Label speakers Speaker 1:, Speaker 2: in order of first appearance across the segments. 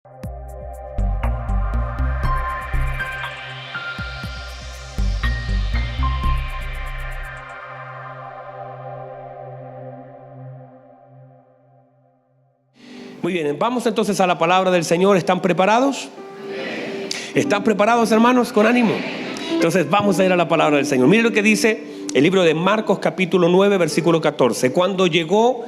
Speaker 1: Muy bien, vamos entonces a la palabra del Señor. ¿Están preparados? ¿Están preparados, hermanos? Con ánimo. Entonces vamos a ir a la palabra del Señor. Mire lo que dice el libro de Marcos capítulo 9 versículo 14. Cuando llegó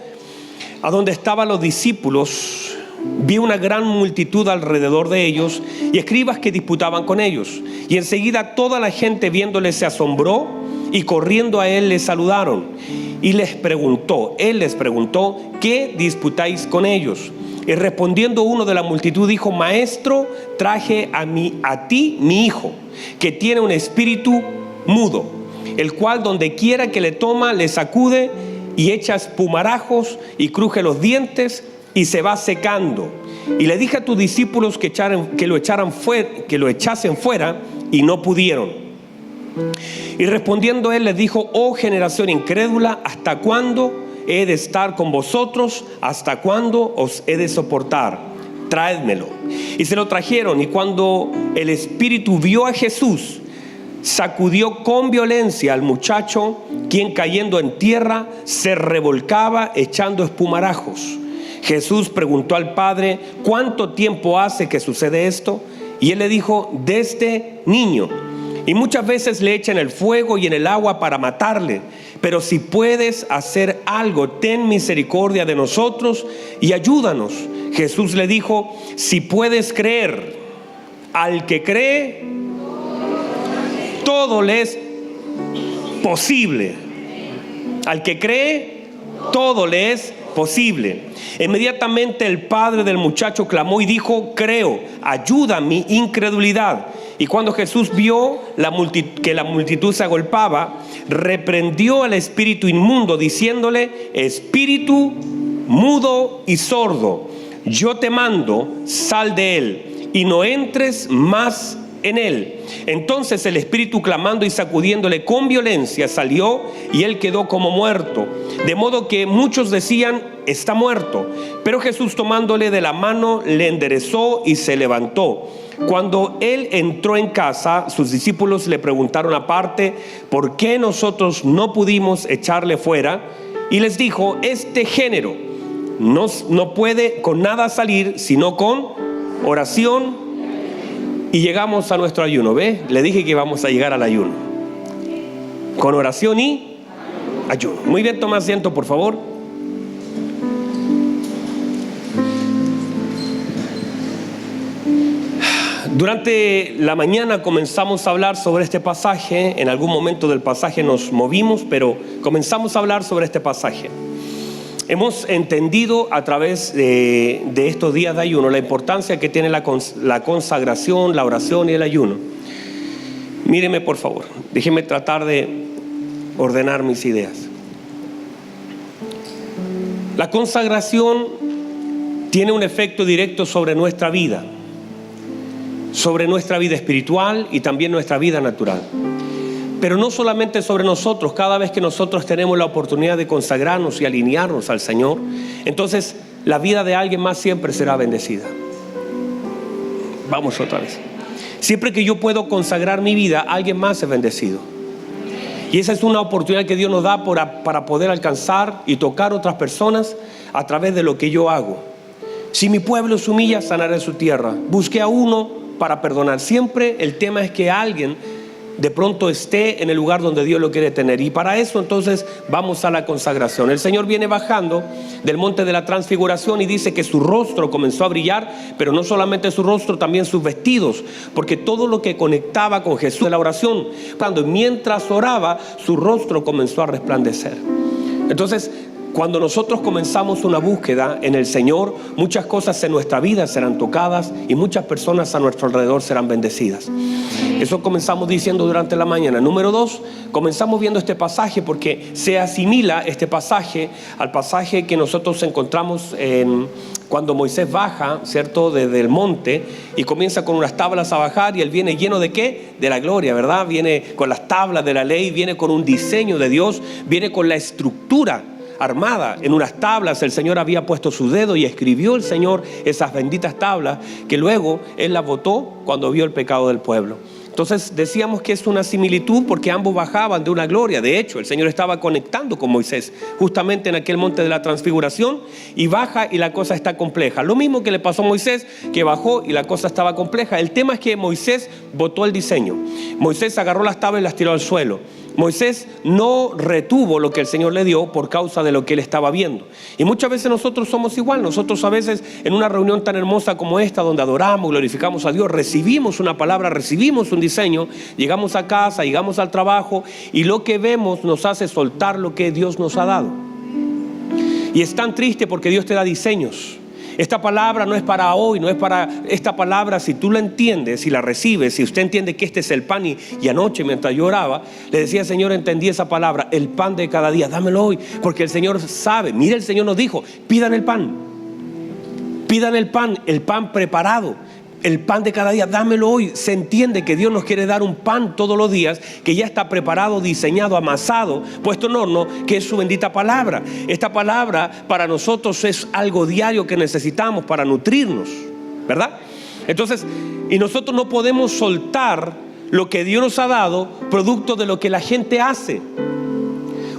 Speaker 1: a donde estaban los discípulos, vio una gran multitud alrededor de ellos y escribas que disputaban con ellos. Y enseguida toda la gente viéndole se asombró y corriendo a él le saludaron. Y él les preguntó, ¿qué disputáis con ellos? Y respondiendo uno de la multitud dijo: Maestro, traje a ti mi hijo, que tiene un espíritu mudo, el cual donde quiera que le toma, le sacude y echa espumarajos y cruje los dientes y se va secando. Y le dije a tus discípulos que lo echasen fuera, y no pudieron. Y respondiendo él les dijo: Oh generación incrédula, ¿hasta cuándo he de estar con vosotros? ¿Hasta cuándo os he de soportar? Traédmelo. Y se lo trajeron, y cuando el espíritu vio a Jesús, sacudió con violencia al muchacho, quien cayendo en tierra se revolcaba echando espumarajos. Jesús preguntó al padre: ¿cuánto tiempo hace que sucede esto? Y él le dijo: desde niño. Y muchas veces le echan el fuego y en el agua para matarle. Pero si puedes hacer algo, ten misericordia de nosotros y ayúdanos. Jesús le dijo: si puedes creer, al que cree, todo le es posible. Al que cree, todo le es posible. Inmediatamente el padre del muchacho clamó y dijo: creo, ayuda mi incredulidad. Y cuando Jesús vio que la multitud se agolpaba, reprendió al espíritu inmundo, diciéndole: espíritu mudo y sordo, yo te mando, sal de él y no entres más en él. Entonces el espíritu, clamando y sacudiéndole con violencia, salió y él quedó como muerto, de modo que muchos decían: está muerto. Pero Jesús, tomándole de la mano, le enderezó y se levantó. Cuando él entró en casa, sus discípulos le preguntaron aparte: ¿por qué nosotros no pudimos echarle fuera? Y les dijo: este género no puede con nada salir sino con oración. Y llegamos a nuestro ayuno. ¿Ve? Le dije que íbamos a llegar al ayuno. Con oración y ayuno. Muy bien, toma asiento, por favor. Durante la mañana comenzamos a hablar sobre este pasaje. En algún momento del pasaje nos movimos, pero comenzamos a hablar sobre este pasaje. Hemos entendido a través de estos días de ayuno la importancia que tiene la consagración, la oración y el ayuno. Míreme, por favor, déjeme tratar de ordenar mis ideas. La consagración tiene un efecto directo sobre nuestra vida espiritual y también nuestra vida natural. Pero no solamente sobre nosotros. Cada vez que nosotros tenemos la oportunidad de consagrarnos y alinearnos al Señor, entonces la vida de alguien más siempre será bendecida. Vamos otra vez. Siempre que yo puedo consagrar mi vida, alguien más es bendecido. Y esa es una oportunidad que Dios nos da para poder alcanzar y tocar otras personas a través de lo que yo hago. Si mi pueblo se humilla, sanaré su tierra. Busqué a uno para perdonar. Siempre el tema es que alguien de pronto esté en el lugar donde Dios lo quiere tener. Y para eso entonces vamos a la consagración. El Señor viene bajando del monte de la transfiguración y dice que su rostro comenzó a brillar, pero no solamente su rostro, también sus vestidos, porque todo lo que conectaba con Jesús de la oración, mientras oraba, su rostro comenzó a resplandecer. Entonces, cuando nosotros comenzamos una búsqueda en el Señor, muchas cosas en nuestra vida serán tocadas y muchas personas a nuestro alrededor serán bendecidas. Eso comenzamos diciendo durante la mañana. Número 2, comenzamos viendo este pasaje porque se asimila este pasaje al pasaje que nosotros encontramos cuando Moisés baja, ¿cierto?, desde el monte y comienza con unas tablas a bajar, y él viene lleno ¿de qué? De la gloria, ¿verdad? Viene con las tablas de la ley, viene con un diseño de Dios, viene con la estructura armada. En unas tablas el Señor había puesto su dedo y escribió el Señor esas benditas tablas que luego Él las botó cuando vio el pecado del pueblo. Entonces decíamos que es una similitud porque ambos bajaban de una gloria. De hecho, el Señor estaba conectando con Moisés justamente en aquel monte de la transfiguración, y baja y la cosa está compleja. Lo mismo que le pasó a Moisés, que bajó y la cosa estaba compleja. El tema es que Moisés botó el diseño. Moisés agarró las tablas y las tiró al suelo. Moisés no retuvo lo que el Señor le dio por causa de lo que él estaba viendo. Y muchas veces nosotros somos igual. Nosotros a veces en una reunión tan hermosa como esta, donde adoramos, glorificamos a Dios, recibimos una palabra, recibimos un diseño, llegamos a casa, llegamos al trabajo, y lo que vemos nos hace soltar lo que Dios nos ha dado. Y es tan triste porque Dios te da diseños. Esta palabra no es para hoy, no es para esta palabra. Si tú la entiendes y la recibes, si usted entiende que este es el pan, y anoche mientras yo oraba le decía: Señor, entendí esa palabra, el pan de cada día, dámelo hoy, porque el Señor sabe. Mire, el Señor nos dijo: pidan el pan preparado, el pan de cada día, dámelo hoy. Se entiende que Dios nos quiere dar un pan todos los días que ya está preparado, diseñado, amasado, puesto en horno, que es su bendita palabra. Esta palabra para nosotros es algo diario que necesitamos para nutrirnos, ¿verdad? Entonces, y nosotros no podemos soltar lo que Dios nos ha dado producto de lo que la gente hace.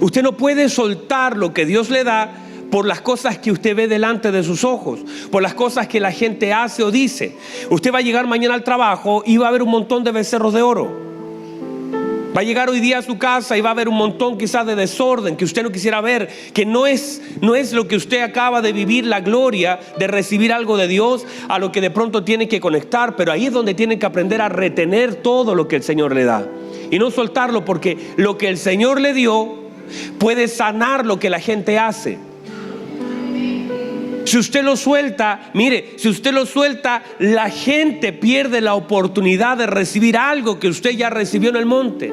Speaker 1: Usted no puede soltar lo que Dios le da por las cosas que usted ve delante de sus ojos, por las cosas que la gente hace o dice. Usted va a llegar mañana al trabajo y va a haber un montón de becerros de oro. Va a llegar hoy día a su casa y va a haber un montón quizás de desorden que usted no quisiera ver, que no es lo que usted acaba de vivir, la gloria de recibir algo de Dios, a lo que de pronto tiene que conectar. Pero ahí es donde tiene que aprender a retener todo lo que el Señor le da y no soltarlo, porque lo que el Señor le dio puede sanar lo que la gente hace. Si usted lo suelta, mire, si usted lo suelta, la gente pierde la oportunidad de recibir algo que usted ya recibió en el monte.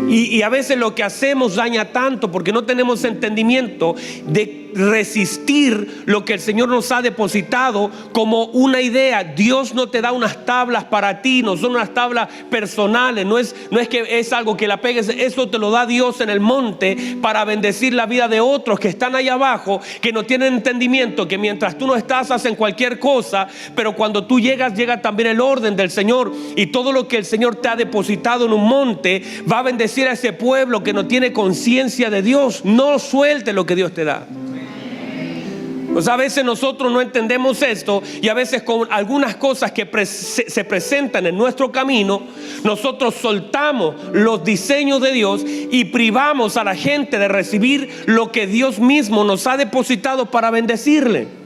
Speaker 1: Y a veces lo que hacemos daña tanto porque no tenemos entendimiento de resistir lo que el Señor nos ha depositado como una idea. Dios no te da unas tablas para ti, no son unas tablas personales, no es que es algo que la pegues. Eso te lo da Dios en el monte para bendecir la vida de otros que están ahí abajo, que no tienen entendimiento, que mientras tú no estás hacen cualquier cosa, pero cuando tú llegas, llega también el orden del Señor, y todo lo que el Señor te ha depositado en un monte va a bendecir a ese pueblo que no tiene conciencia de Dios. No suelte lo que Dios te da. Pues a veces nosotros no entendemos esto, y a veces con algunas cosas que se presentan en nuestro camino, nosotros soltamos los diseños de Dios y privamos a la gente de recibir lo que Dios mismo nos ha depositado para bendecirle.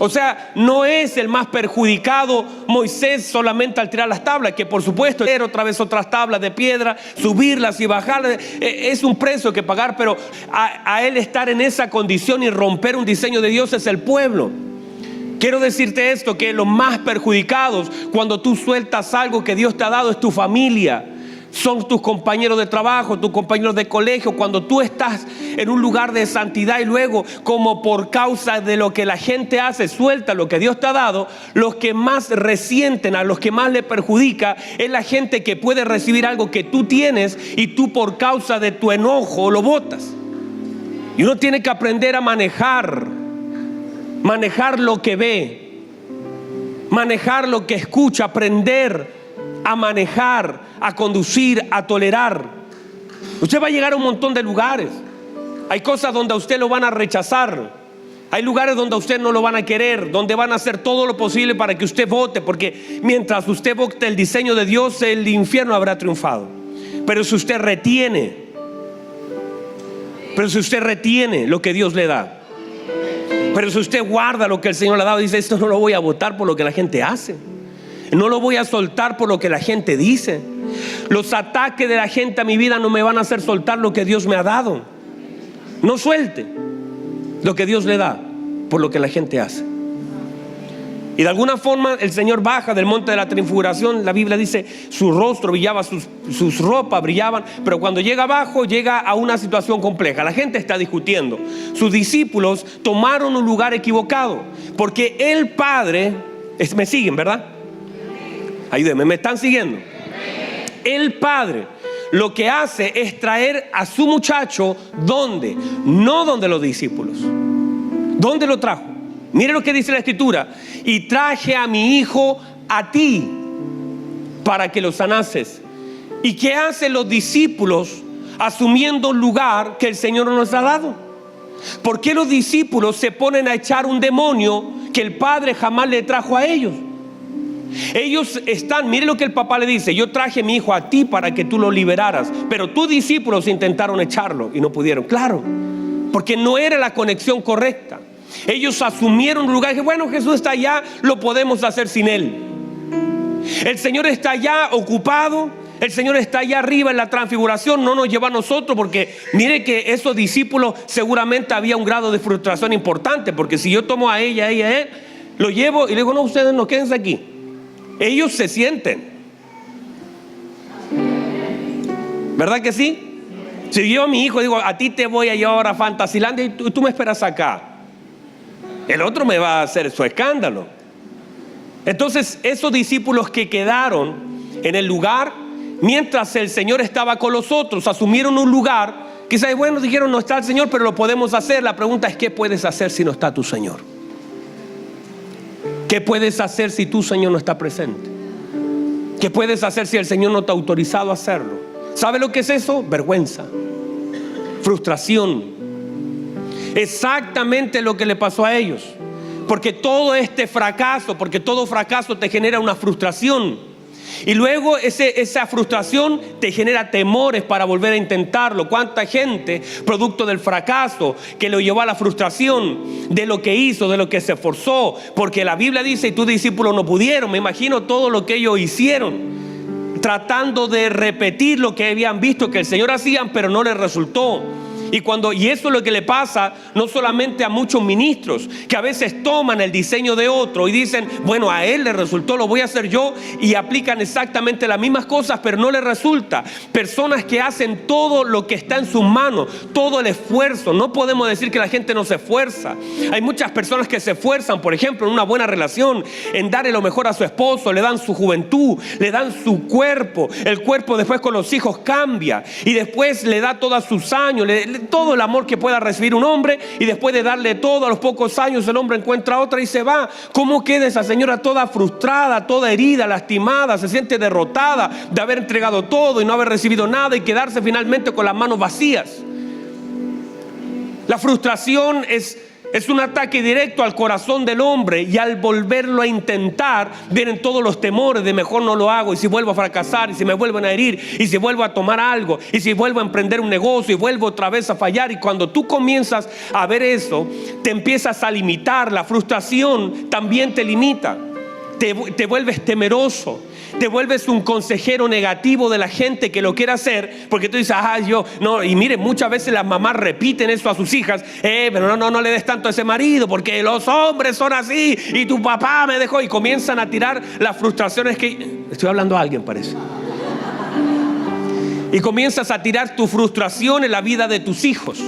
Speaker 1: O sea, no es el más perjudicado Moisés solamente al tirar las tablas, que por supuesto era otra vez otras tablas de piedra, subirlas y bajarlas, es un precio que pagar, pero a él estar en esa condición y romper un diseño de Dios es el pueblo. Quiero decirte esto, que los más perjudicados cuando tú sueltas algo que Dios te ha dado es tu familia. Son tus compañeros de trabajo, tus compañeros de colegio. Cuando tú estás en un lugar de santidad y luego, como por causa de lo que la gente hace, suelta lo que Dios te ha dado, los que más resienten, a los que más le perjudica, es la gente que puede recibir algo que tú tienes y tú por causa de tu enojo lo botas. Y uno tiene que aprender a manejar lo que ve, manejar lo que escucha, aprender a manejar, a conducir, a tolerar. Usted va a llegar a un montón de lugares. Hay cosas donde a usted lo van a rechazar. Hay lugares donde a usted no lo van a querer, donde van a hacer todo lo posible para que usted vote, porque mientras usted vote el diseño de Dios, el infierno habrá triunfado. Pero si usted retiene lo que Dios le da, pero si usted guarda lo que el Señor le ha dado y dice: esto no lo voy a votar por lo que la gente hace, no lo voy a soltar por lo que la gente dice. Los ataques de la gente a mi vida no me van a hacer soltar lo que Dios me ha dado. No suelte lo que Dios le da por lo que la gente hace. Y de alguna forma el Señor baja del monte de la transfiguración. La Biblia dice: su rostro brillaba, sus ropas brillaban. Pero cuando llega abajo, llega a una situación compleja. La gente está discutiendo. Sus discípulos tomaron un lugar equivocado, porque el Padre, me siguen, ¿verdad? Ayúdenme, ¿me están siguiendo? El Padre lo que hace es traer a su muchacho, ¿dónde? No donde los discípulos. ¿Dónde lo trajo? Mire lo que dice la Escritura. Y traje a mi hijo a ti para que lo sanases. ¿Y qué hacen los discípulos asumiendo un lugar que el Señor nos ha dado? ¿Por qué los discípulos se ponen a echar un demonio que el Padre jamás le trajo a ellos? Ellos están, mire lo que el papá le dice: yo traje a mi hijo a ti para que tú lo liberaras, pero tus discípulos intentaron echarlo y no pudieron. Claro, porque no era la conexión correcta. Ellos asumieron un lugar que, bueno, Jesús está allá, lo podemos hacer sin Él. El Señor está allá ocupado, el Señor está allá arriba en la transfiguración, no nos lleva a nosotros, porque mire que esos discípulos seguramente había un grado de frustración importante, porque si yo tomo a ella, a él, lo llevo y le digo: no, ustedes no, quédense aquí. Ellos se sienten, ¿verdad que sí? Si yo a mi hijo digo: a ti te voy a llevar a Fantasylandia y tú me esperas acá, el otro me va a hacer su escándalo. Entonces esos discípulos que quedaron en el lugar mientras el Señor estaba con los otros, asumieron un lugar. Quizás, bueno, dijeron: no está el Señor, pero lo podemos hacer. La pregunta es: ¿qué puedes hacer si no está tu Señor? ¿Qué puedes hacer si tu Señor no está presente? ¿Qué puedes hacer si el Señor no te ha autorizado a hacerlo? ¿Sabe lo que es eso? Vergüenza, frustración. Exactamente lo que le pasó a ellos. Porque todo fracaso te genera una frustración. Y luego esa frustración te genera temores para volver a intentarlo. ¿Cuánta gente, producto del fracaso, que lo llevó a la frustración de lo que hizo, de lo que se esforzó? Porque la Biblia dice: y tus discípulos no pudieron. Me imagino todo lo que ellos hicieron, tratando de repetir lo que habían visto que el Señor hacía, pero no les resultó. Y eso es lo que le pasa no solamente a muchos ministros, que a veces toman el diseño de otro y dicen: bueno, a él le resultó, lo voy a hacer yo, y aplican exactamente las mismas cosas, pero no les resulta. Personas que hacen todo lo que está en sus manos, todo el esfuerzo. No podemos decir que la gente no se esfuerza. Hay muchas personas que se esfuerzan, por ejemplo, en una buena relación, en darle lo mejor a su esposo, le dan su juventud, le dan su cuerpo. El cuerpo después con los hijos cambia, y después le da todos sus años, todo el amor que pueda recibir un hombre, y después de darle todo, a los pocos años el hombre encuentra otra y se va. ¿Cómo queda esa señora toda frustrada, toda herida, lastimada? Se siente derrotada de haber entregado todo y no haber recibido nada, y quedarse finalmente con las manos vacías. La frustración es un ataque directo al corazón del hombre, y al volverlo a intentar vienen todos los temores de: mejor no lo hago, y si vuelvo a fracasar, y si me vuelven a herir, y si vuelvo a tomar algo, y si vuelvo a emprender un negocio y vuelvo otra vez a fallar. Y cuando tú comienzas a ver eso, te empiezas a limitar. La frustración también te limita, te vuelves temeroso, te vuelves un consejero negativo de la gente que lo quiere hacer, porque tú dices: yo no. Y mire, muchas veces las mamás repiten eso a sus hijas: pero no le des tanto a ese marido, porque los hombres son así, y tu papá me dejó. Y comienzan a tirar las frustraciones que... Estoy hablando a alguien, parece. Y comienzas a tirar tu frustración en la vida de tus hijos,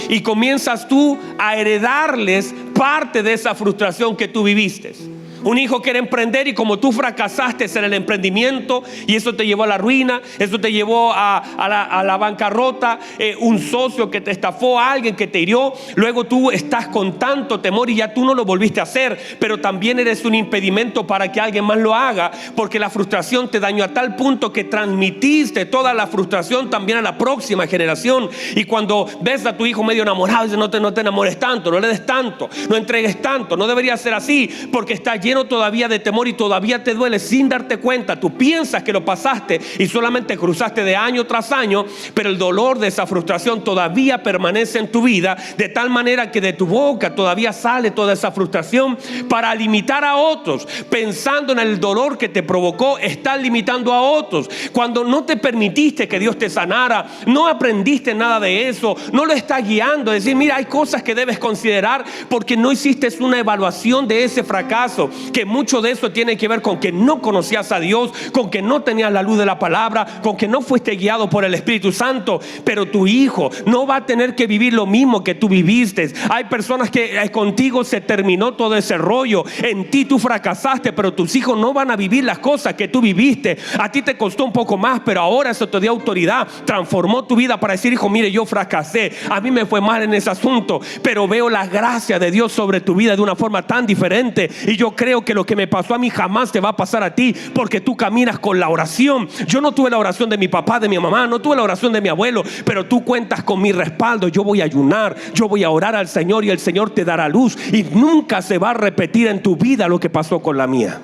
Speaker 1: y comienzas tú a heredarles parte de esa frustración que tú viviste. Un hijo quiere emprender, y como tú fracasaste en el emprendimiento, y eso te llevó a la ruina, eso te llevó a la bancarrota, un socio que te estafó, alguien que te hirió, luego tú estás con tanto temor y ya tú no lo volviste a hacer, pero también eres un impedimento para que alguien más lo haga, porque la frustración te dañó a tal punto que transmitiste toda la frustración también a la próxima generación. Y cuando ves a tu hijo medio enamorado, dices: no te enamores tanto, no le des tanto, no entregues tanto, no debería ser así, porque está lleno todavía de temor y todavía te duele sin darte cuenta. Tú piensas que lo pasaste y solamente cruzaste de año tras año, pero el dolor de esa frustración todavía permanece en tu vida, de tal manera que de tu boca todavía sale toda esa frustración para limitar a otros. Pensando en el dolor que te provocó, estás limitando a otros. Cuando no te permitiste que Dios te sanara, no aprendiste nada de eso, no lo estás guiando. Es decir: mira, hay cosas que debes considerar, porque no hiciste una evaluación de ese fracaso. que mucho de eso tiene que ver con que no conocías a Dios, con que no tenías la luz de la palabra, con que no fuiste guiado por el Espíritu Santo. Pero tu hijo no va a tener que vivir lo mismo que tú viviste. Hay personas que contigo se terminó todo ese rollo. En ti tú fracasaste, pero tus hijos no van a vivir las cosas que tú viviste. A ti te costó un poco más, pero ahora eso te dio autoridad. Transformó tu vida para decir: hijo, mire, yo fracasé, a mí me fue mal en ese asunto, pero veo la gracia de Dios sobre tu vida de una forma tan diferente. Y yo creo que lo que me pasó a mí jamás te va a pasar a ti, porque tú caminas con la oración. Yo no tuve la oración de mi papá, de mi mamá, no tuve la oración de mi abuelo, pero tú cuentas con mi respaldo. Yo voy a ayunar, yo voy a orar al Señor, y el Señor te dará luz, y nunca se va a repetir en tu vida lo que pasó con la mía.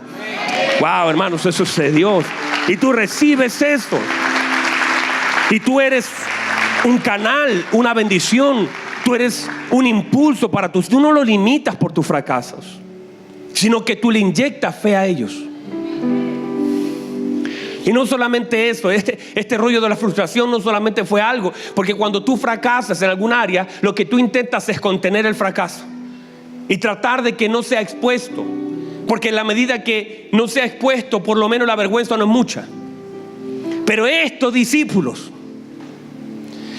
Speaker 1: Wow, hermanos, eso sucedió. Y tú recibes esto, y tú eres un canal, una bendición. Tú eres un impulso para tus. Tú no lo limitas por tus fracasos, sino que tú le inyectas fe a ellos. Y no solamente eso, este rollo de la frustración no solamente fue algo, porque cuando tú fracasas en algún área, lo que tú intentas es contener el fracaso y tratar de que no sea expuesto, porque en la medida que no sea expuesto, por lo menos la vergüenza no es mucha. Pero estos discípulos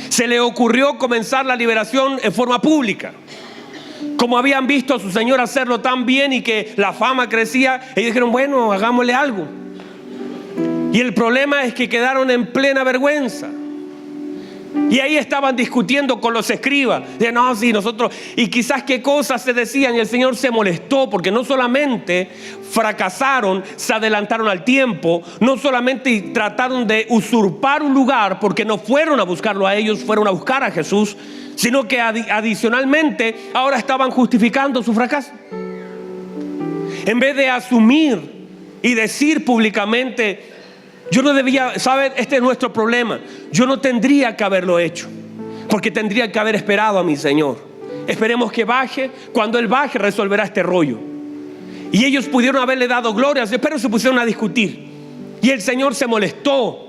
Speaker 1: se le ocurrió comenzar la liberación en forma pública. Como habían visto a su Señor hacerlo tan bien y que la fama crecía, ellos dijeron: bueno, hagámosle algo. Y el problema es que quedaron en plena vergüenza. Y ahí estaban discutiendo con los escribas. De no, sí, nosotros. Y quizás qué cosas se decían. Y el Señor se molestó, porque no solamente fracasaron, se adelantaron al tiempo. No solamente trataron de usurpar un lugar, porque no fueron a buscarlo a ellos, fueron a buscar a Jesús, sino que adicionalmente ahora estaban justificando su fracaso. En vez de asumir y decir públicamente: yo no debía, ¿saben? Este es nuestro problema. Yo no tendría que haberlo hecho, porque tendría que haber esperado a mi Señor. Esperemos que baje. Cuando Él baje, resolverá este rollo. Y ellos pudieron haberle dado gloria, pero se pusieron a discutir. Y el Señor se molestó.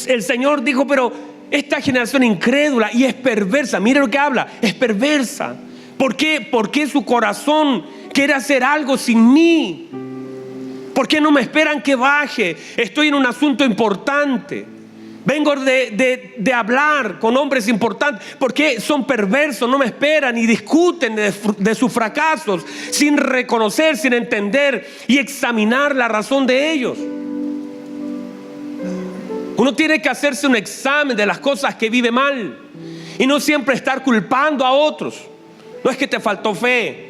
Speaker 1: El Señor dijo: pero esta generación incrédula y es perversa. Mire lo que habla, es perversa. ¿Por qué? Porque su corazón quiere hacer algo sin mí. ¿Por qué no me esperan que baje? Estoy en un asunto importante. Vengo de hablar con hombres importantes. ¿Por qué son perversos? No me esperan y discuten de sus fracasos, sin reconocer, sin entender y examinar la razón de ellos. Uno tiene que hacerse un examen de las cosas que vive mal y no siempre estar culpando a otros. No es que te faltó fe.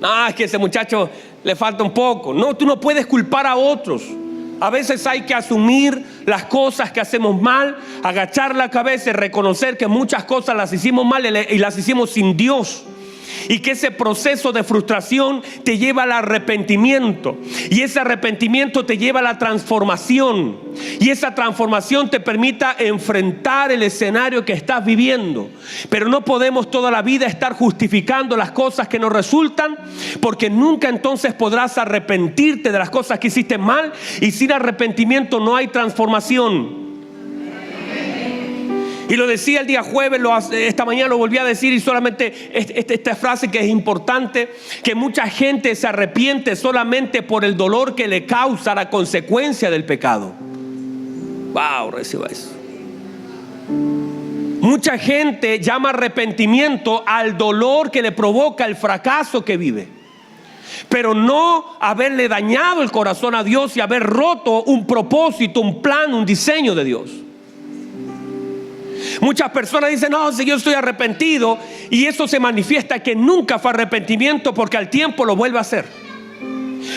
Speaker 1: No, es que ese muchacho le falta un poco. No, tú no puedes culpar a otros. A veces hay que asumir las cosas que hacemos mal, agachar la cabeza y reconocer que muchas cosas las hicimos mal y las hicimos sin Dios. Y que ese proceso de frustración te lleva al arrepentimiento. Y ese arrepentimiento te lleva a la transformación. Y esa transformación te permita enfrentar el escenario que estás viviendo. Pero no podemos toda la vida estar justificando las cosas que nos resultan, porque nunca entonces podrás arrepentirte de las cosas que hiciste mal. Y sin arrepentimiento no hay transformación. Y lo decía el día jueves, esta mañana lo volví a decir, y solamente esta frase que es importante: que mucha gente se arrepiente solamente por el dolor que le causa la consecuencia del pecado. Wow, reciba eso. Mucha gente llama arrepentimiento al dolor que le provoca el fracaso que vive, pero no haberle dañado el corazón a Dios y haber roto un propósito, un plan, un diseño de Dios. Muchas personas dicen: no, si yo estoy arrepentido, y eso se manifiesta que nunca fue arrepentimiento, porque al tiempo lo vuelve a hacer.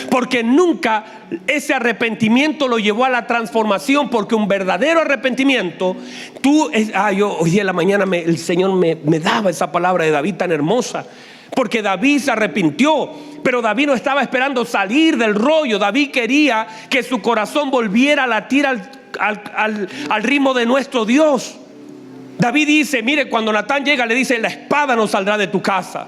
Speaker 1: Porque nunca ese arrepentimiento lo llevó a la transformación, porque un verdadero arrepentimiento, hoy día en la mañana el Señor me daba esa palabra de David tan hermosa, porque David se arrepintió, pero David no estaba esperando salir del rollo. David quería que su corazón volviera a latir al ritmo de nuestro Dios. David dice, mire, cuando Natán llega le dice: la espada no saldrá de tu casa,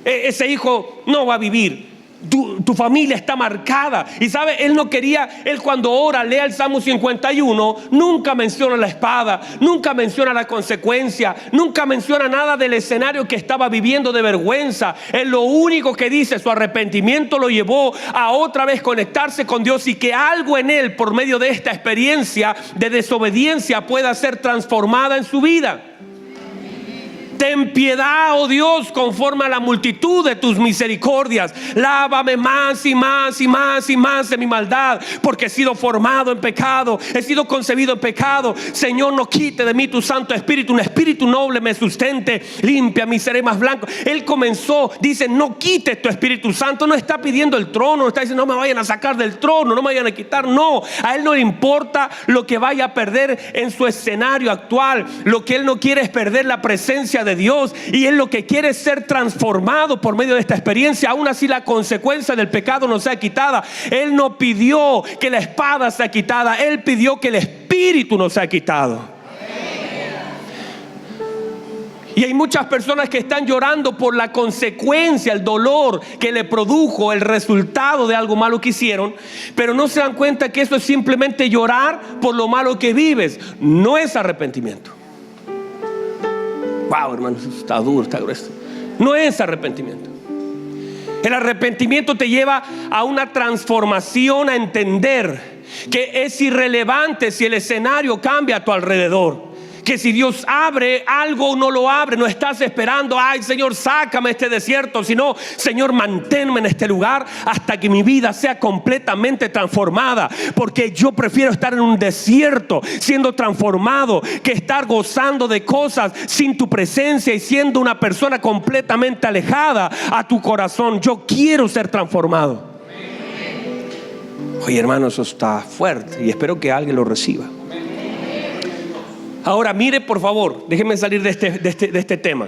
Speaker 1: ese hijo no va a vivir. Tu familia está marcada. Y sabe, él no quería, él cuando ora, lea el Salmo 51, nunca menciona la espada, nunca menciona la consecuencia, nunca menciona nada del escenario que estaba viviendo de vergüenza. Él lo único que dice, su arrepentimiento lo llevó a otra vez conectarse con Dios, y que algo en él, por medio de esta experiencia de desobediencia, pueda ser transformada en su vida. Ten piedad, oh Dios, conforme a la multitud de tus misericordias. Lávame más y más y más y más de mi maldad, porque he sido formado en pecado, he sido concebido en pecado. Señor, no quite de mí tu Santo Espíritu, un espíritu noble me sustente, limpia mi seré más blanco. Él comenzó, dice, no quites tu Espíritu Santo. No está pidiendo el trono, no está diciendo, no me vayan a sacar del trono, no me vayan a quitar. No, a él no le importa lo que vaya a perder en su escenario actual. Lo que él no quiere es perder la presencia de Dios, y él lo que quiere es ser transformado por medio de esta experiencia. Aún así la consecuencia del pecado no sea quitada. Él no pidió que la espada sea quitada, él pidió que el espíritu no sea quitado. Y hay muchas personas que están llorando por la consecuencia, el dolor que le produjo el resultado de algo malo que hicieron, pero no se dan cuenta que eso es simplemente llorar por lo malo que vives, no es arrepentimiento. Wow, hermano, eso está duro, está grueso. No es arrepentimiento. El arrepentimiento te lleva a una transformación, a entender que es irrelevante si el escenario cambia a tu alrededor. Que si Dios abre algo o no lo abre, no estás esperando, ay Señor, sácame de este desierto, sino, Señor, manténme en este lugar hasta que mi vida sea completamente transformada, porque yo prefiero estar en un desierto siendo transformado que estar gozando de cosas sin tu presencia y siendo una persona completamente alejada a tu corazón. Yo quiero ser transformado. Oye, hermano, eso está fuerte y espero que alguien lo reciba. Ahora mire, por favor, déjenme salir de este tema.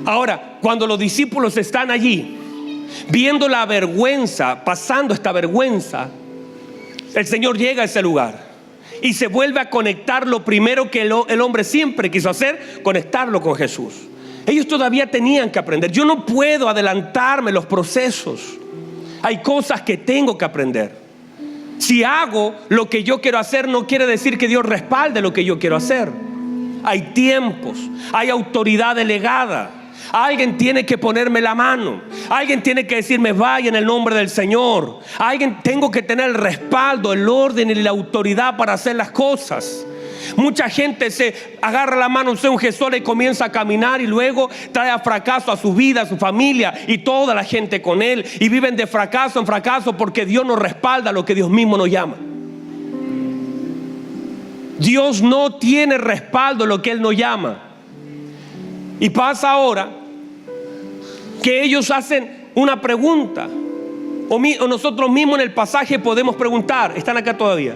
Speaker 1: Ahora, cuando los discípulos están allí viendo la vergüenza, pasando esta vergüenza, el Señor llega a ese lugar y se vuelve a conectar lo primero que el hombre siempre quiso hacer, conectarlo con Jesús. Ellos todavía tenían que aprender. Yo no puedo adelantarme los procesos. Hay cosas que tengo que aprender. Si hago lo que yo quiero hacer, no quiere decir que Dios respalde lo que yo quiero hacer. Hay tiempos, hay autoridad delegada. Alguien tiene que ponerme la mano. Alguien tiene que decirme, vaya en el nombre del Señor. Tengo que tener el respaldo, el orden y la autoridad para hacer las cosas. Mucha gente se agarra la mano de un Jesús y comienza a caminar, y luego trae a fracaso a su vida, a su familia y toda la gente con él, y viven de fracaso en fracaso porque Dios no respalda lo que Dios mismo nos llama. Dios no tiene respaldo en lo que Él nos llama. Y pasa ahora que ellos hacen una pregunta, o nosotros mismos en el pasaje podemos preguntar. ¿Están acá todavía?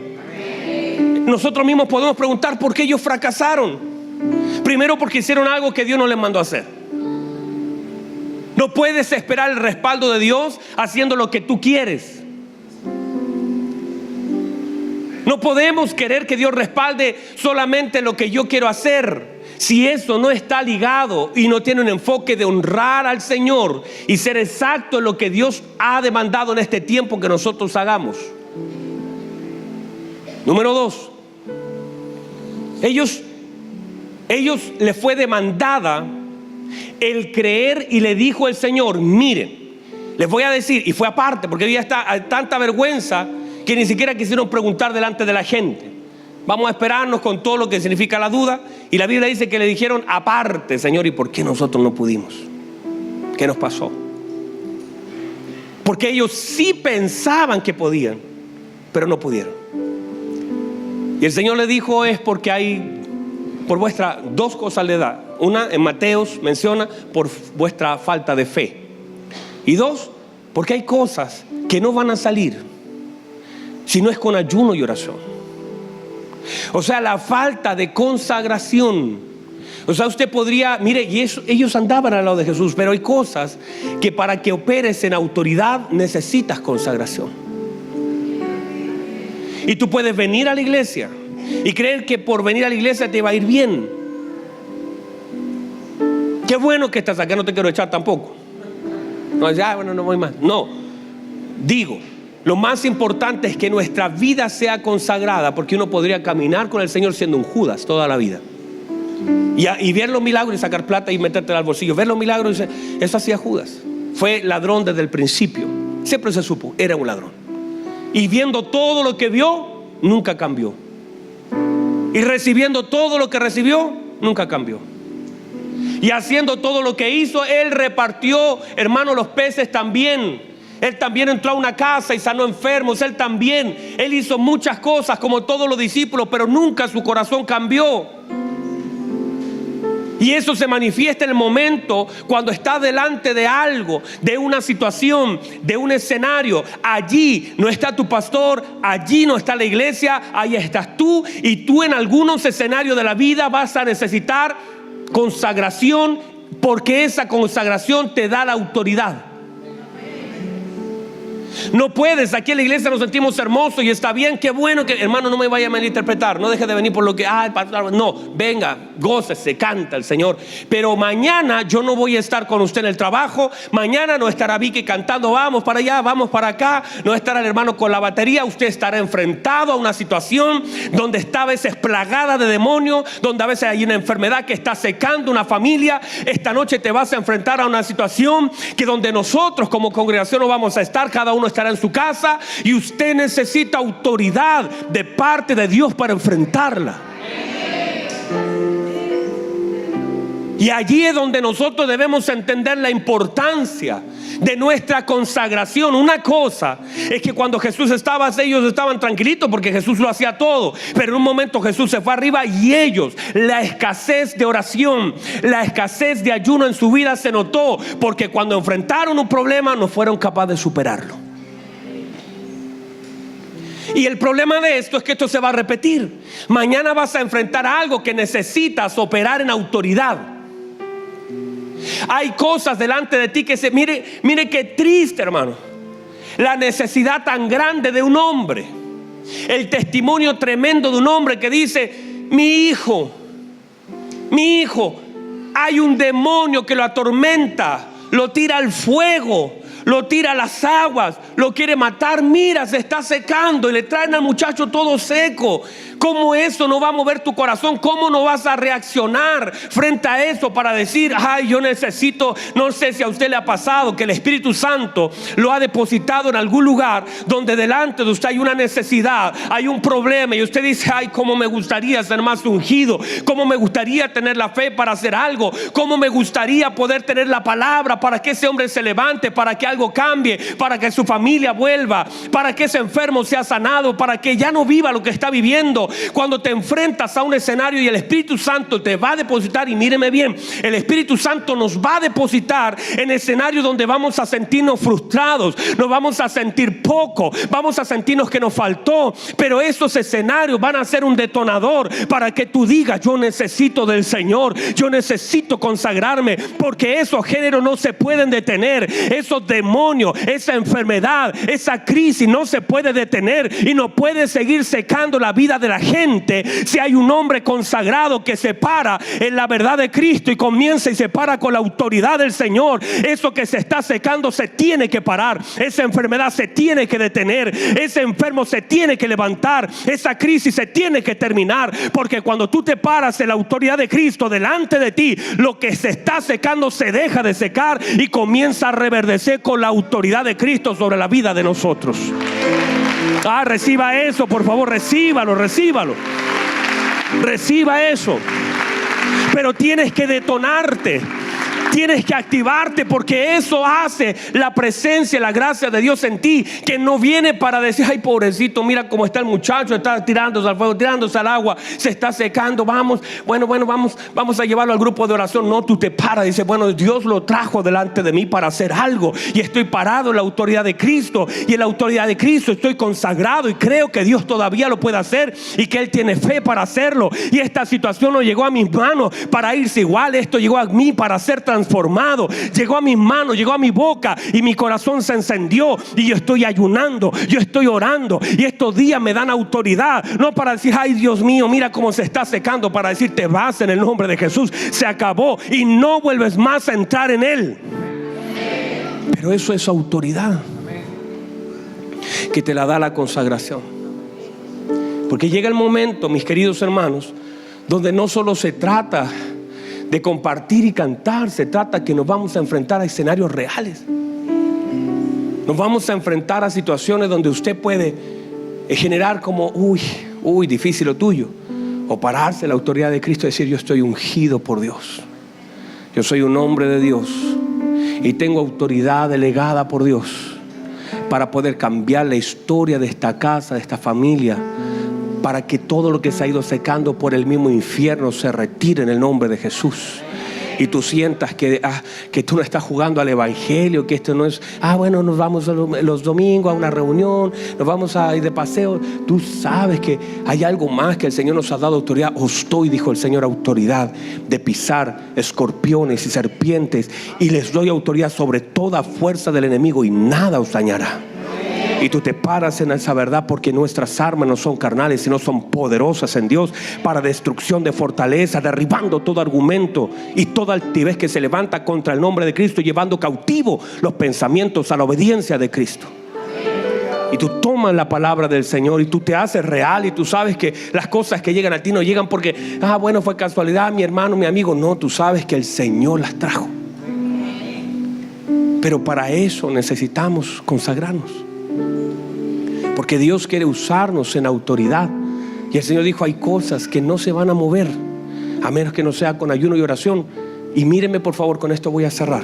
Speaker 1: Nosotros mismos podemos preguntar por qué ellos fracasaron. Primero, porque hicieron algo que Dios no les mandó a hacer. No puedes esperar el respaldo de Dios haciendo lo que tú quieres. No podemos querer que Dios respalde solamente lo que yo quiero hacer, si eso no está ligado y no tiene un enfoque de honrar al Señor y ser exacto en lo que Dios ha demandado en este tiempo que nosotros hagamos. Número 2. Ellos les fue demandada el creer, y le dijo el Señor, miren, les voy a decir, y fue aparte porque había tanta vergüenza que ni siquiera quisieron preguntar delante de la gente. Vamos a esperarnos con todo lo que significa la duda. Y la Biblia dice que le dijeron aparte, Señor, ¿y por qué nosotros no pudimos? ¿Qué nos pasó? Porque ellos sí pensaban que podían, pero no pudieron. Y el Señor le dijo, es porque hay, por vuestra, dos cosas le da. Una, en Mateos menciona, por vuestra falta de fe. Y dos, porque hay cosas que no van a salir si no es con ayuno y oración. O sea, la falta de consagración. O sea, usted podría, mire, y ellos andaban al lado de Jesús, pero hay cosas que para que operes en autoridad necesitas consagración. Y tú puedes venir a la iglesia y creer que por venir a la iglesia te va a ir bien. Qué bueno que estás acá, no te quiero echar tampoco. No, ya, bueno, no voy más. No, digo, lo más importante es que nuestra vida sea consagrada, porque uno podría caminar con el Señor siendo un Judas toda la vida. Y ver los milagros y sacar plata y metértela al bolsillo. Ver los milagros, eso hacía Judas. Fue ladrón desde el principio. Siempre se supo, era un ladrón. Y viendo todo lo que vio, nunca cambió. Y recibiendo todo lo que recibió, nunca cambió. Y haciendo todo lo que hizo, él repartió, hermano, los peces también. Él también entró a una casa y sanó enfermos. Él hizo muchas cosas como todos los discípulos, pero nunca su corazón cambió. Y eso se manifiesta en el momento cuando estás delante de algo, de una situación, de un escenario. Allí no está tu pastor, allí no está la iglesia, ahí estás tú. Y tú en algunos escenarios de la vida vas a necesitar consagración, porque esa consagración te da la autoridad. No puedes, aquí en la iglesia nos sentimos hermosos y está bien, qué bueno que, hermano, no me vaya a malinterpretar, no deje de venir por lo que, no, venga, gócese, canta el Señor, pero mañana yo no voy a estar con usted en el trabajo, mañana no estará Vicky cantando, vamos para allá, vamos para acá, no estará el hermano con la batería, usted estará enfrentado a una situación donde está a veces plagada de demonios, donde a veces hay una enfermedad que está secando una familia. Esta noche te vas a enfrentar a una situación que donde nosotros como congregación no vamos a estar, cada uno estará en su casa, y usted necesita autoridad de parte de Dios para enfrentarla. Y allí es donde nosotros debemos entender la importancia de nuestra consagración. Una cosa es que cuando Jesús estaba, ellos estaban tranquilitos porque Jesús lo hacía todo, pero en un momento Jesús se fue arriba y ellos, la escasez de oración, la escasez de ayuno en su vida se notó, porque cuando enfrentaron un problema no fueron capaces de superarlo. Y el problema de esto es que esto se va a repetir. Mañana vas a enfrentar algo que necesitas operar en autoridad. Hay cosas delante de ti que mire qué triste, hermano, la necesidad tan grande de un hombre, el testimonio tremendo de un hombre que dice: mi hijo, hay un demonio que lo atormenta, lo tira al fuego, lo tira a las aguas, lo quiere matar, mira, se está secando, y le traen al muchacho todo seco. ¿Cómo eso no va a mover tu corazón? ¿Cómo no vas a reaccionar frente a eso para decir: ay, yo necesito? No sé si a usted le ha pasado que el Espíritu Santo lo ha depositado en algún lugar donde delante de usted hay una necesidad, hay un problema, y usted dice: ay, cómo me gustaría ser más ungido, cómo me gustaría tener la fe para hacer algo, cómo me gustaría poder tener la palabra para que ese hombre se levante, para que algo cambie, para que su familia vuelva, para que ese enfermo sea sanado, para que ya no viva lo que está viviendo. Cuando te enfrentas a un escenario y el Espíritu Santo te va a depositar, y míreme bien, el Espíritu Santo nos va a depositar en escenarios donde vamos a sentirnos frustrados, nos vamos a sentir poco, vamos a sentirnos que nos faltó, pero esos escenarios van a ser un detonador para que tú digas: yo necesito del Señor, yo necesito consagrarme, porque esos géneros no se pueden detener, esos demonios, esa enfermedad, esa crisis no se puede detener, y no puede seguir secando la vida de la gente si hay un hombre consagrado que se para en la verdad de Cristo y comienza y se para con la autoridad del Señor. Eso que se está secando se tiene que parar, esa enfermedad se tiene que detener, ese enfermo se tiene que levantar, esa crisis se tiene que terminar, porque cuando tú te paras en la autoridad de Cristo delante de ti, lo que se está secando se deja de secar y comienza a reverdecer con la autoridad de Cristo sobre la vida de nosotros. Reciba eso, por favor, recíbalo. Reciba eso. Pero tienes que detonarte, tienes que activarte, porque eso hace la presencia, la gracia de Dios en ti, que no viene para decir: ay, pobrecito, mira cómo está el muchacho, está tirándose al fuego, tirándose al agua, se está secando, vamos a llevarlo al grupo de oración. No, tú te paras y dices: bueno, Dios lo trajo delante de mí para hacer algo, y estoy parado en la autoridad de Cristo, y en la autoridad de Cristo estoy consagrado, y creo que Dios todavía lo puede hacer, y que Él tiene fe para hacerlo, y esta situación no llegó a mis manos para irse igual, esto llegó a mí para ser transformado, llegó a mis manos, llegó a mi boca, y mi corazón se encendió, y yo estoy ayunando, yo estoy orando, y estos días me dan autoridad, no para decir: ay, Dios mío, mira cómo se está secando, para decir: te vas en el nombre de Jesús, se acabó y no vuelves más a entrar en él. Pero eso es autoridad que te la da la consagración. Porque llega el momento, mis queridos hermanos, donde no solo se trata de compartir y cantar, se trata que nos vamos a enfrentar a escenarios reales. Nos vamos a enfrentar a situaciones donde usted puede generar como, uy, difícil lo tuyo. O pararse en la autoridad de Cristo y decir, yo estoy ungido por Dios. Yo soy un hombre de Dios y tengo autoridad delegada por Dios para poder cambiar la historia de esta casa, de esta familia, para que todo lo que se ha ido secando por el mismo infierno se retire en el nombre de Jesús. Y tú sientas que tú no estás jugando al evangelio, que esto no es, bueno, nos vamos los domingos a una reunión, nos vamos a ir de paseo. Tú sabes que hay algo más, que el Señor nos ha dado autoridad. Os doy, dijo el Señor, autoridad de pisar escorpiones y serpientes, y les doy autoridad sobre toda fuerza del enemigo, y nada os dañará. Y tú te paras en esa verdad, porque nuestras armas no son carnales, sino son poderosas en Dios para destrucción de fortaleza, derribando todo argumento y toda altivez que se levanta contra el nombre de Cristo, llevando cautivo los pensamientos a la obediencia de Cristo. Y tú tomas la palabra del Señor y tú te haces real, y tú sabes que las cosas que llegan a ti no llegan porque, bueno, fue casualidad, mi hermano, mi amigo. No, tú sabes que el Señor las trajo. Pero para eso necesitamos consagrarnos, porque Dios quiere usarnos en autoridad. Y el Señor dijo, hay cosas que no se van a mover a menos que no sea con ayuno y oración. Y mírenme por favor, con esto voy a cerrar.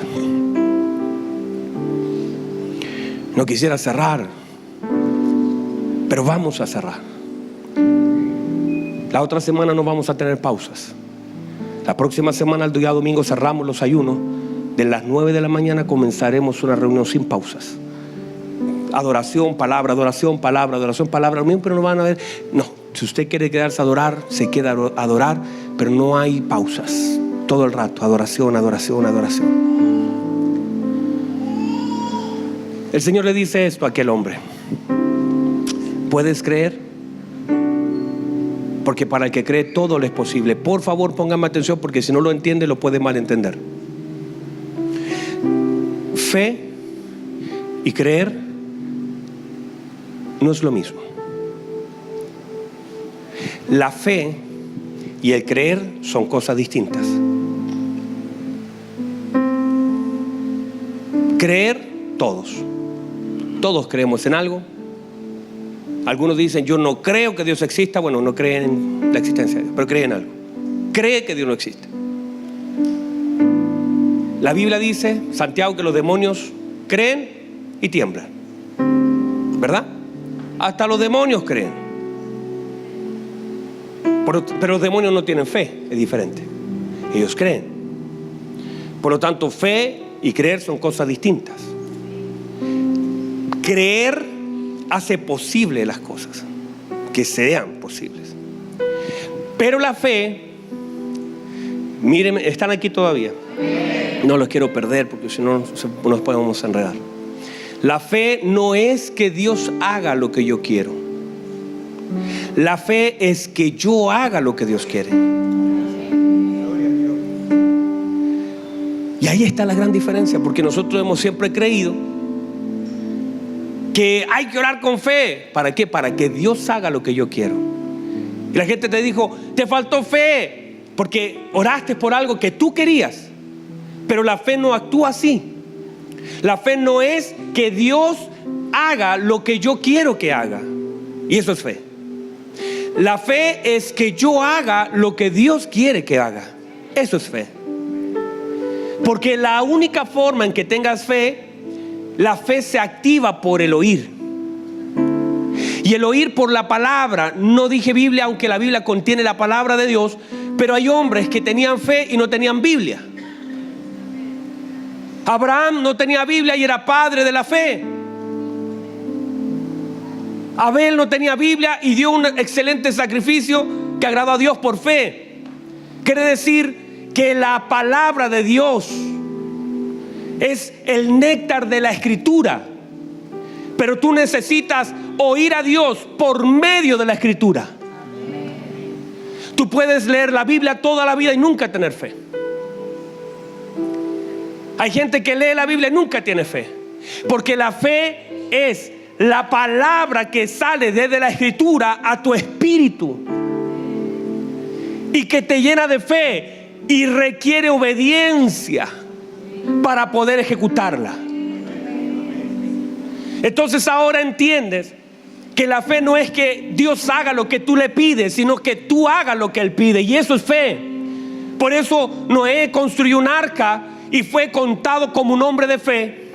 Speaker 1: No quisiera cerrar, pero vamos a cerrar. La otra semana no vamos a tener pausas. La próxima semana, el día domingo, cerramos los ayunos. De las 9 de la mañana comenzaremos una reunión sin pausas. Adoración, palabra, adoración, palabra, adoración, palabra. Pero no van a ver. No, si usted quiere quedarse a adorar, se queda a adorar, pero no hay pausas. Todo el rato, adoración, adoración, adoración. El Señor le dice esto a aquel hombre: ¿puedes creer? Porque para el que cree todo le es posible. Por favor, pónganme atención, porque si no lo entiende lo puede malentender. Fe y creer no es lo mismo. La fe y el creer son cosas distintas. Creer, todos creemos en algo. Algunos dicen, yo no creo que Dios exista. Bueno, no creen en la existencia de Dios, pero creen en algo. Cree que Dios no existe. La Biblia dice, Santiago, que los demonios creen y tiemblan, ¿verdad? Hasta los demonios creen. Pero los demonios no tienen fe, es diferente. Ellos creen. Por lo tanto, fe y creer son cosas distintas. Creer hace posible las cosas, que sean posibles. Pero la fe, mírenme, ¿están aquí todavía? No los quiero perder, porque si no nos podemos enredar. La fe no es que Dios haga lo que yo quiero. La fe es que yo haga lo que Dios quiere. Y ahí está la gran diferencia, porque nosotros hemos siempre creído que hay que orar con fe. ¿Para qué? Para que Dios haga lo que yo quiero. Y la gente te dijo, te faltó fe, porque oraste por algo que tú querías. Pero la fe no actúa así. La fe no es que Dios haga lo que yo quiero que haga. Y eso es fe. La fe es que yo haga lo que Dios quiere que haga. Eso es fe. Porque la única forma en que tengas fe, la fe se activa por el oír. Y el oír por la palabra. No dije Biblia, aunque la Biblia contiene la palabra de Dios. Pero hay hombres que tenían fe y no tenían Biblia. Abraham no tenía Biblia y era padre de la fe. Abel no tenía Biblia y dio un excelente sacrificio que agradó a Dios por fe. Quiere decir que la palabra de Dios es el néctar de la Escritura. Pero tú necesitas oír a Dios por medio de la Escritura. Tú puedes leer la Biblia toda la vida y nunca tener fe. Hay gente que lee la Biblia y nunca tiene fe. Porque la fe es la palabra que sale desde la Escritura a tu espíritu y que te llena de fe y requiere obediencia para poder ejecutarla. Entonces ahora entiendes que la fe no es que Dios haga lo que tú le pides, sino que tú hagas lo que Él pide, y eso es fe. Por eso Noé construyó un arca y fue contado como un hombre de fe,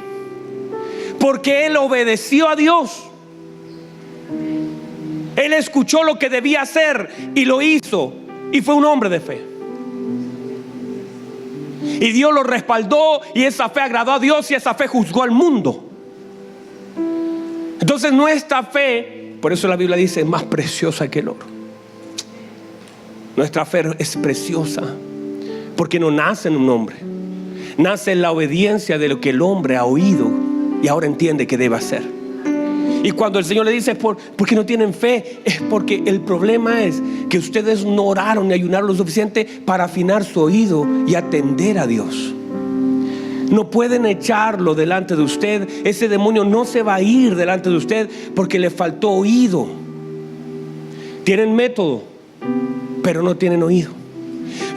Speaker 1: porque él obedeció a Dios. Él escuchó lo que debía hacer y lo hizo, y fue un hombre de fe. Y Dios lo respaldó, y esa fe agradó a Dios, y esa fe juzgó al mundo. Entonces nuestra fe, por eso la Biblia dice, es más preciosa que el oro. Nuestra fe es preciosa porque no nace en un hombre, nace en la obediencia de lo que el hombre ha oído y ahora entiende que debe hacer. Y cuando el Señor le dice ¿por qué no tienen fe? Es porque el problema es que ustedes no oraron ni ayunaron lo suficiente para afinar su oído y atender a Dios. No pueden echarlo delante de usted. Ese demonio no se va a ir delante de usted porque le faltó oído. Tienen método, pero no tienen oído.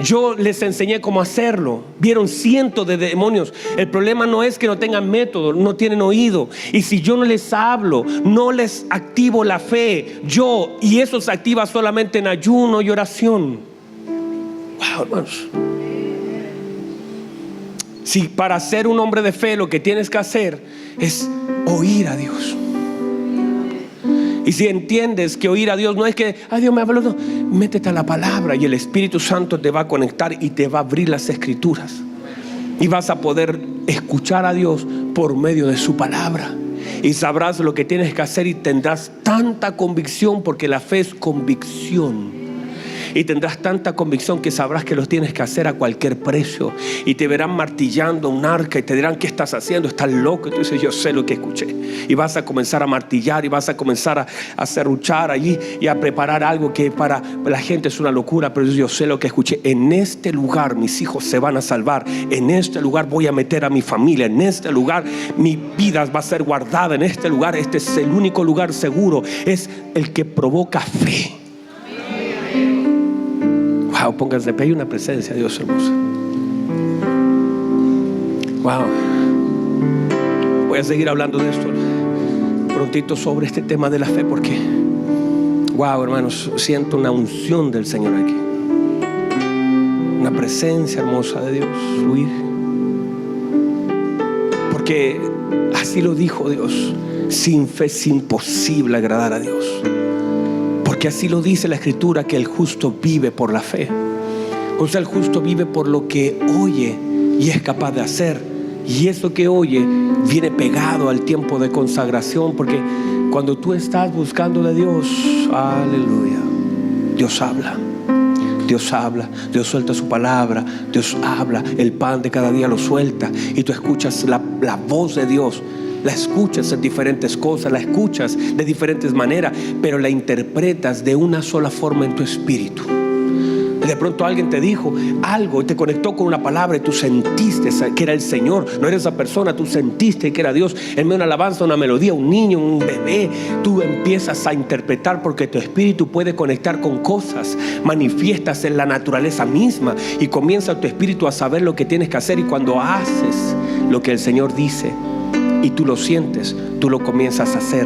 Speaker 1: Yo les enseñé cómo hacerlo. Vieron cientos de demonios. El problema no es que no tengan método, no tienen oído. Y si yo no les hablo, no les activo la fe, y eso se activa solamente en ayuno y oración. Wow, hermanos. Si para ser un hombre de fe lo que tienes que hacer es oír a Dios. Y si entiendes que oír a Dios no es que Dios me habló, no, métete a la palabra y el Espíritu Santo te va a conectar y te va a abrir las Escrituras. Y vas a poder escuchar a Dios por medio de su palabra. Y sabrás lo que tienes que hacer y tendrás tanta convicción, porque la fe es convicción. Y tendrás tanta convicción que sabrás que lo tienes que hacer a cualquier precio. Y te verán martillando un arca y te dirán: ¿qué estás haciendo? Estás loco. Y tú dices: yo sé lo que escuché. Y vas a comenzar a martillar y vas a comenzar a serruchar allí y a preparar algo que para la gente es una locura. Pero yo sé lo que escuché. En este lugar mis hijos se van a salvar. En este lugar voy a meter a mi familia. En este lugar mi vida va a ser guardada. En este lugar, este es el único lugar seguro. Es el que provoca fe. Wow, pónganse de pie, hay una presencia de Dios hermosa. Wow. Voy a seguir hablando de esto prontito sobre este tema de la fe, porque wow, hermanos, siento una unción del Señor aquí, una presencia hermosa de Dios fluir, porque así lo dijo Dios: sin fe es imposible agradar a Dios. Que así lo dice la Escritura, que el justo vive por la fe. O sea, el justo vive por lo que oye y es capaz de hacer. Y eso que oye viene pegado al tiempo de consagración, porque cuando tú estás buscando de Dios, aleluya, Dios habla. Dios habla, Dios suelta su palabra, Dios habla, el pan de cada día lo suelta, y tú escuchas la voz de Dios. La escuchas en diferentes cosas, la escuchas de diferentes maneras, pero la interpretas de una sola forma en tu espíritu. De pronto alguien te dijo algo y te conectó con una palabra y tú sentiste que era el Señor. No era esa persona, tú sentiste que era Dios. En medio de una alabanza, una melodía, un niño, un bebé, tú empiezas a interpretar, porque tu espíritu puede conectar con cosas manifiestas en la naturaleza misma, y comienza tu espíritu a saber lo que tienes que hacer. Y cuando haces lo que el Señor dice y tú lo sientes, tú lo comienzas a hacer,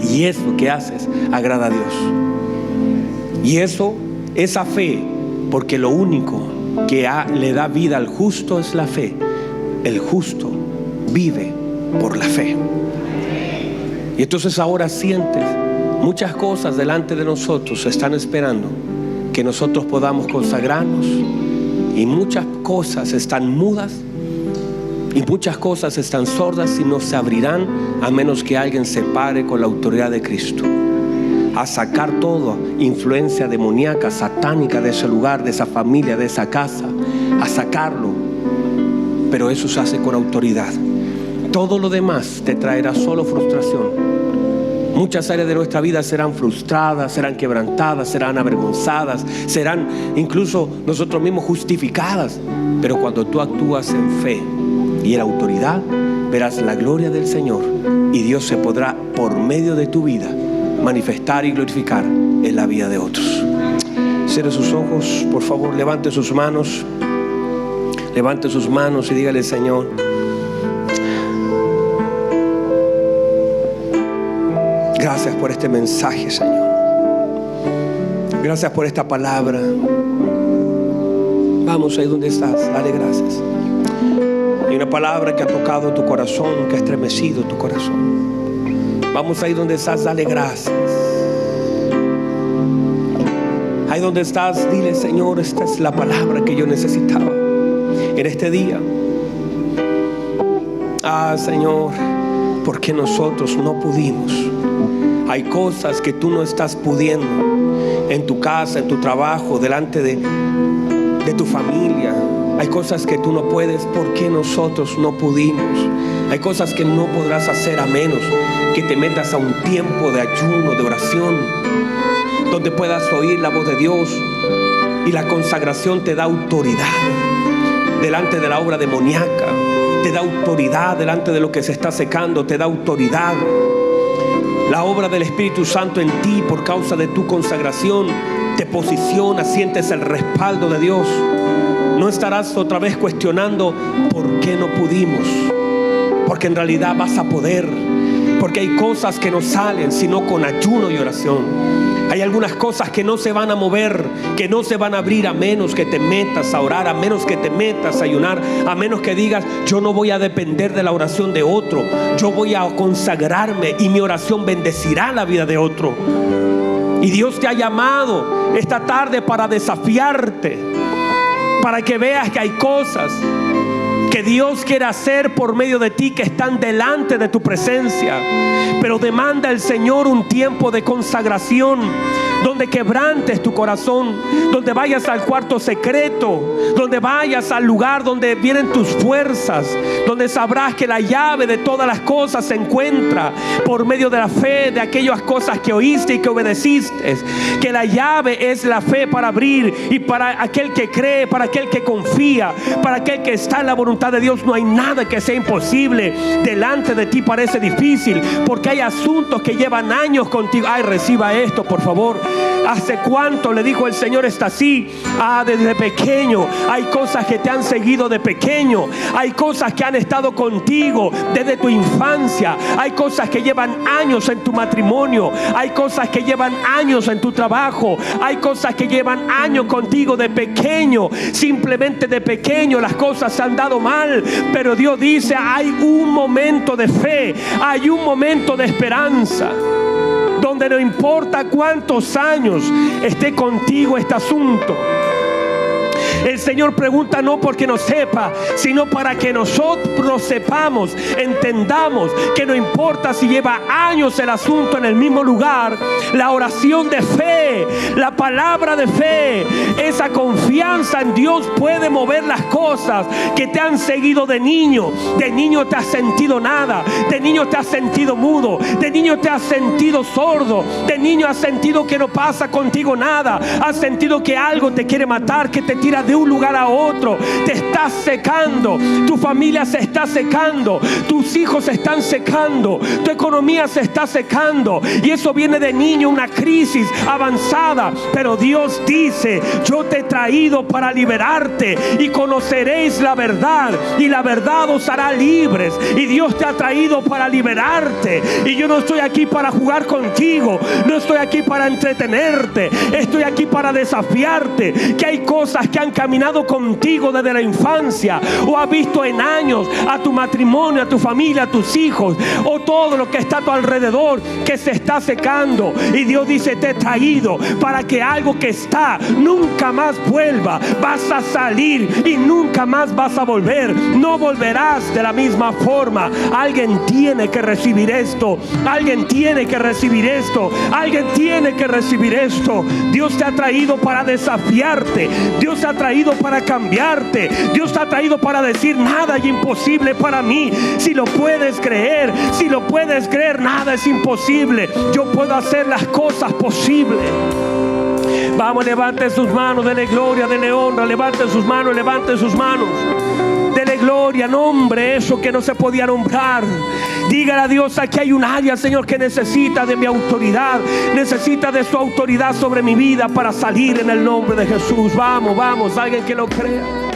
Speaker 1: y eso que haces agrada a Dios. Y esa fe, porque lo único que le da vida al justo es la fe. El justo vive por la fe. Y entonces ahora sientes muchas cosas delante de nosotros están esperando que nosotros podamos consagrarnos, y muchas cosas están mudas y muchas cosas están sordas y no se abrirán a menos que alguien se pare con la autoridad de Cristo a sacar toda influencia demoníaca, satánica de ese lugar, de esa familia, de esa casa, a sacarlo. Pero eso se hace con autoridad. Todo lo demás te traerá solo frustración. Muchas áreas de nuestra vida serán frustradas, serán quebrantadas, serán avergonzadas, serán incluso nosotros mismos justificadas. Pero cuando tú actúas en fe y en la autoridad verás la gloria del Señor, y Dios se podrá por medio de tu vida manifestar y glorificar en la vida de otros. Cierre sus ojos, por favor, levante sus manos. Levante sus manos y dígale: Señor, gracias por este mensaje, Señor. Gracias por esta palabra. Vamos ahí donde estás, dale gracias. Hay una palabra que ha tocado tu corazón, que ha estremecido tu corazón. Vamos ahí donde estás, dale gracias. Ahí donde estás, dile: Señor, esta es la palabra que yo necesitaba en este día. Señor, porque nosotros no pudimos. Hay cosas que tú no estás pudiendo en tu casa, en tu trabajo, delante de tu familia. Hay cosas que tú no puedes porque nosotros no pudimos. Hay cosas que no podrás hacer a menos que te metas a un tiempo de ayuno, de oración, donde puedas oír la voz de Dios. Y la consagración te da autoridad delante de la obra demoníaca, te da autoridad delante de lo que se está secando, te da autoridad. La obra del Espíritu Santo en ti, por causa de tu consagración, te posiciona, sientes el respaldo de Dios. No estarás otra vez cuestionando por qué no pudimos, porque en realidad vas a poder. Porque hay cosas que no salen sino con ayuno y oración. Hay algunas cosas que no se van a mover, que no se van a abrir a menos que te metas a orar, a menos que te metas a ayunar, a menos que digas: yo no voy a depender de la oración de otro, yo voy a consagrarme y mi oración bendecirá la vida de otro. Y Dios te ha llamado esta tarde para desafiarte, para que veas que hay cosas que Dios quiere hacer por medio de ti, que están delante de tu presencia. Pero demanda el Señor un tiempo de consagración, donde quebrantes tu corazón, donde vayas al cuarto secreto, donde vayas al lugar donde vienen tus fuerzas, donde sabrás que la llave de todas las cosas se encuentra por medio de la fe, de aquellas cosas que oíste y que obedeciste. Que la llave es la fe para abrir, y para aquel que cree, para aquel que confía, para aquel que está en la voluntad de Dios, no hay nada que sea imposible. Delante de ti parece difícil, porque hay asuntos que llevan años contigo. Reciba esto, por favor. ¿Hace cuánto, le dijo el Señor, está así? Desde pequeño. Hay cosas que te han seguido de pequeño. Hay cosas que han estado contigo desde tu infancia. Hay cosas que llevan años en tu matrimonio. Hay cosas que llevan años en tu trabajo. Hay cosas que llevan años contigo de pequeño. Simplemente de pequeño las cosas se han dado mal. Pero Dios dice: hay un momento de fe, hay un momento de esperanza, donde no importa cuántos años esté contigo este asunto. El Señor pregunta no porque no sepa, sino para que nosotros sepamos, entendamos que no importa si lleva años el asunto en el mismo lugar. La oración de fe, la palabra de fe, esa confianza en Dios puede mover las cosas que te han seguido de niño. De niño te has sentido nada, de niño te has sentido mudo, de niño te has sentido sordo, de niño has sentido que no pasa contigo nada, has sentido que algo te quiere matar, que te tira de un lugar a otro. Te estás secando, tu familia se está secando, tus hijos se están secando, tu economía se está secando, y eso viene de niño, una crisis avanzada. Pero Dios dice: yo te he traído para liberarte, y conoceréis la verdad, y la verdad os hará libres. Y Dios te ha traído para liberarte, y yo no estoy aquí para jugar contigo, no estoy aquí para entretenerte, estoy aquí para desafiarte. Que hay cosas que han caminado contigo desde la infancia, o has visto en años a tu matrimonio, a tu familia, a tus hijos, o todo lo que está a tu alrededor que se está secando. Y Dios dice: te he traído para que algo que está nunca más vuelva. Vas a salir y nunca más vas a volver. No volverás de la misma forma. Alguien tiene que recibir esto. Alguien tiene que recibir esto. Alguien tiene que recibir esto. Dios te ha traído para desafiarte. Dios te ha traído para cambiarte. Dios te ha traído para decir: nada es imposible para mí. Si lo puedes creer, si lo puedes creer, nada es imposible. Yo puedo hacer las cosas posibles. Vamos, levante sus manos, dele gloria, dele honra. Levante sus manos, levante sus manos. Dele gloria. gloria, nombre eso que no se podía nombrar. Dígale a Dios, aquí hay un área, Señor, que necesita de mi autoridad, necesita de su autoridad sobre mi vida para salir en el nombre de Jesús. Vamos, alguien que lo crea.